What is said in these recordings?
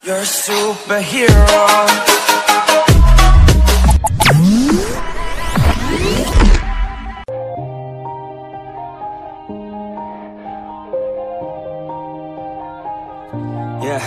You're a superhero. Yeah,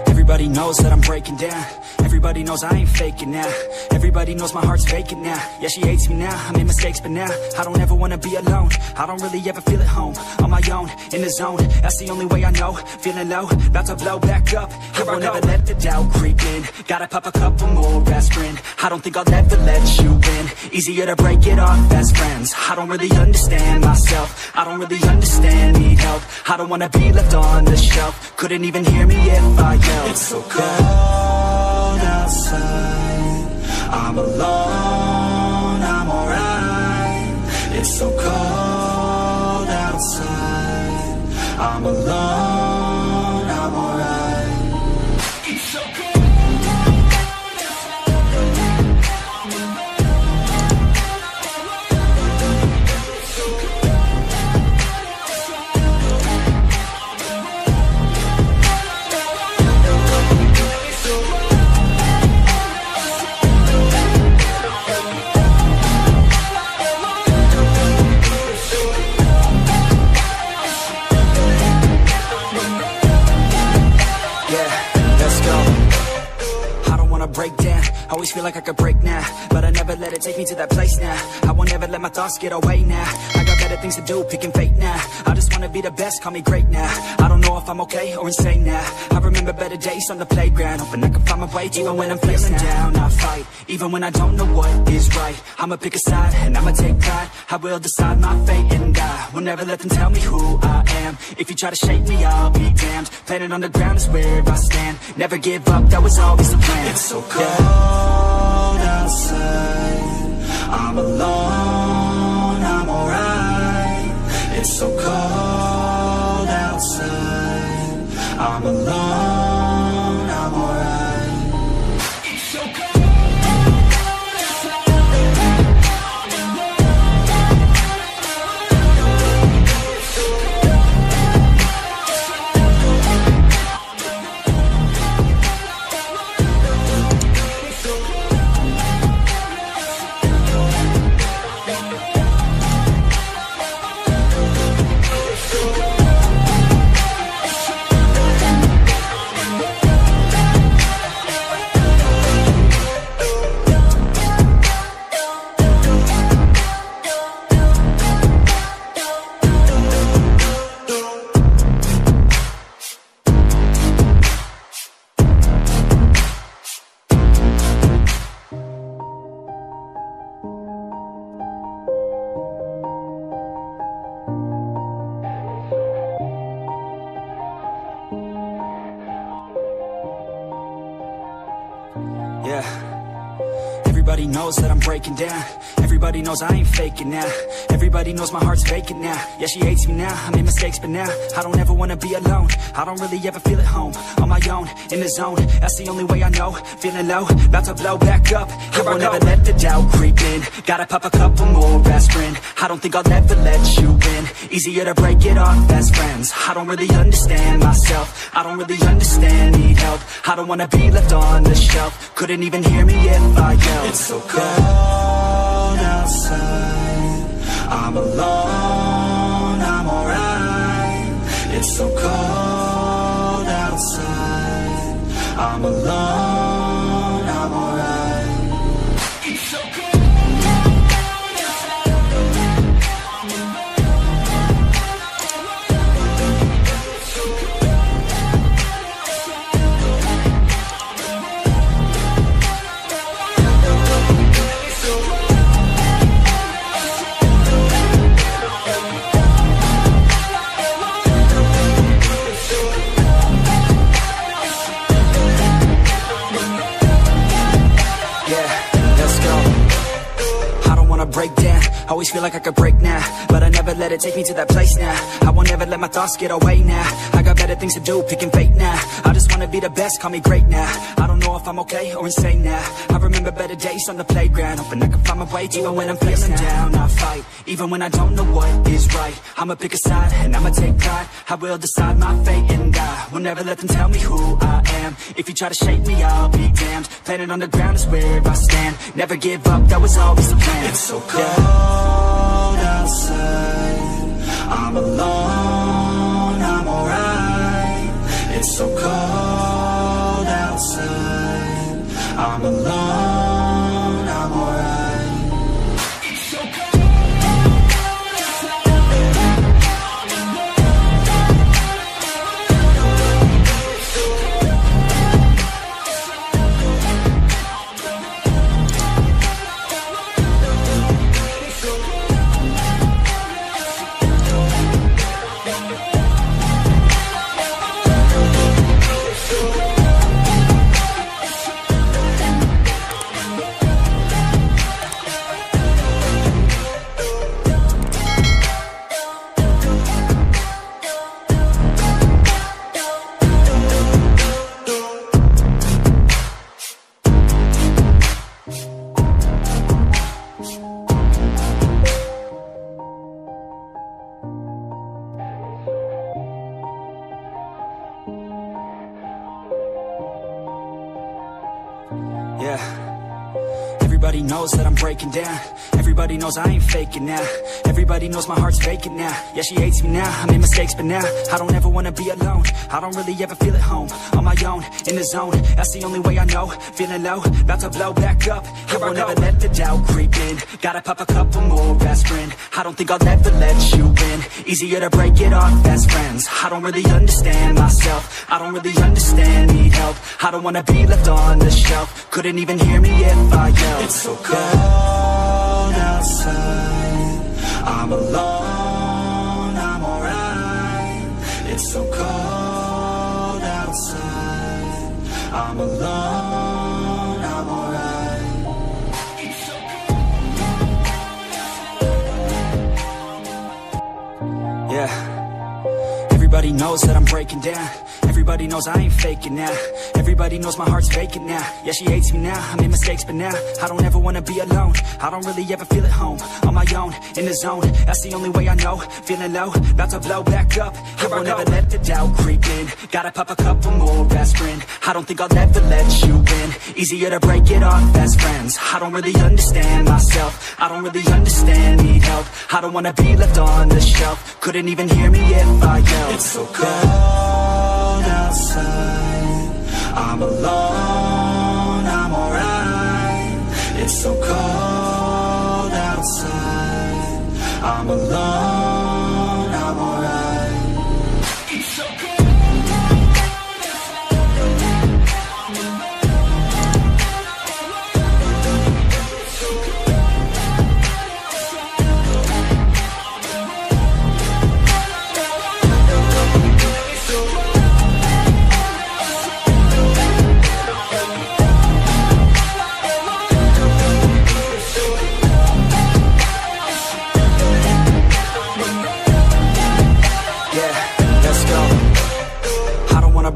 everybody knows that I'm breaking down. Everybody knows I ain't faking now. Everybody knows my heart's vacant now. Yeah, she hates me now, I made mistakes, but now I don't ever wanna be alone. I don't really ever feel at home, on my own, in the zone. That's the only way I know, feeling low, about to blow back up. Here I never let the doubt creep in. Gotta pop a couple more aspirin. I don't think I'll ever let you in. Easier to break it off best friends. I don't really understand myself, I don't really understand, need help. I don't wanna be left on the shelf. Couldn't even hear me if I yelled. It's so cold outside, I'm alone, I'm alright. It's so cold outside, I'm alone, I'm alright. It's so cold. Break down, always feel like I could break now, but I never let it take me to that place now. I won't ever let my thoughts get away now. I got better things to do, picking fate now. I just wanna be the best, call me great now. I don't know if I'm okay or insane now. I remember better days on the playground, hoping I can find my way even when I'm feeling down. I fight, even when I don't know what is right. I'ma pick a side and I'ma take pride. I will decide my fate and I will never let them tell me who I am. If you try to shake me, I'll be damned. Planet on the ground is where I stand. Never give up, that was always the plan. It's so cold outside, I'm alone, I'm alright. It's so cold outside, I'm alone, I'm alright. It's so cold. Everybody knows that I'm breaking down. Everybody knows I ain't faking now. Everybody knows my heart's vacant now. Yeah, she hates me now, I made mistakes, but now I don't ever wanna be alone. I don't really ever feel at home, on my own, in the zone. That's the only way I know, feeling low, about to blow back up. Here I never let the doubt creep in. Gotta pop a couple more aspirin. I don't think I'll ever let you in. Easier to break it off best friends. I don't really understand myself, I don't really understand, need help. I don't wanna be left on the shelf. Couldn't even hear me if I yelled. It's so cold outside, I'm alone, I'm alright. It's so cold outside, I'm alone, I'm alright. It's so cold. Break down, always feel like I could break now, but I never let it take me to that place now. I won't ever let my thoughts get away now. I got better things to do, picking fate now. I just wanna wanna be the best, call me great now. I don't know if I'm okay or insane now. I remember better days on the playground, hoping I can find my way even when I'm feeling down. I fight, even when I don't know what is right. I'ma pick a side and I'ma take pride. I will decide my fate and I will never let them tell me who I am. If you try to shake me, I'll be damned. Planet on the ground is where I stand. Never give up, that was always the plan. It's so cold outside, I'm alone, I'm alright. It's so cold outside, I'm alone, I'm alright. It's so cold outside. Yeah, everybody knows that I'm breaking down. Everybody knows I ain't faking now. Everybody knows my heart's vacant now. Yeah, she hates me now, I made mistakes, but now I don't ever wanna be alone. I don't really ever feel at home, on my own, in the zone. That's the only way I know, feeling low, about to blow back up. I won't ever let the doubt creep in. Gotta pop a couple more aspirin. I don't think I'll ever let you in. Easier to break it off best friends. I don't really understand myself, I don't really understand, need help. I don't wanna be left on the shelf. Couldn't even hear me if I yelled. It's so cold outside, I'm alone, I'm alright. It's so cold outside, I'm alone, I'm alright. Yeah, everybody knows that I'm breaking down. Everybody knows I ain't faking now. Everybody knows my heart's vacant now. Yeah, she hates me now, I made mistakes, but now I don't ever wanna be alone. I don't really ever feel at home, on my own, in the zone. That's the only way I know, feeling low, about to blow back up. I won't ever let the doubt creep in. Gotta pop a couple more aspirin. I don't think I'll ever let you in. Easier to break it off best friends. I don't really understand myself, I don't really understand, need help. I don't wanna be left on the shelf. Couldn't even hear me if I yelled. It's so cold outside, I'm alone, I'm alright. It's so cold outside, I'm alone, I'm alright. It's so cold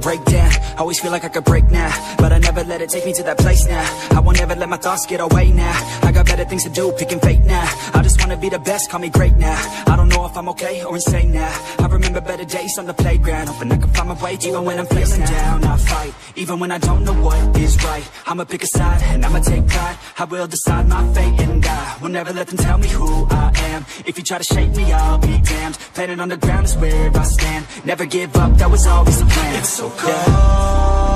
break down, always feel like I could break now, but I never let it take me to that place now. I won't ever let my thoughts get away now. I got better things to do, picking fate now. I just wanna be the best, call me great now. I don't know if I'm okay or insane now. I remember better days on the playground, hoping I can find my way even when I'm feeling down. I fight, even when I don't know what is right. I'ma pick a side and I'ma take pride. I will decide my fate and I will never let them tell me who I am. If you try to shake me, I'll be damned. Planet on the ground is where I stand. Never give up, that was always the plan. It's so cold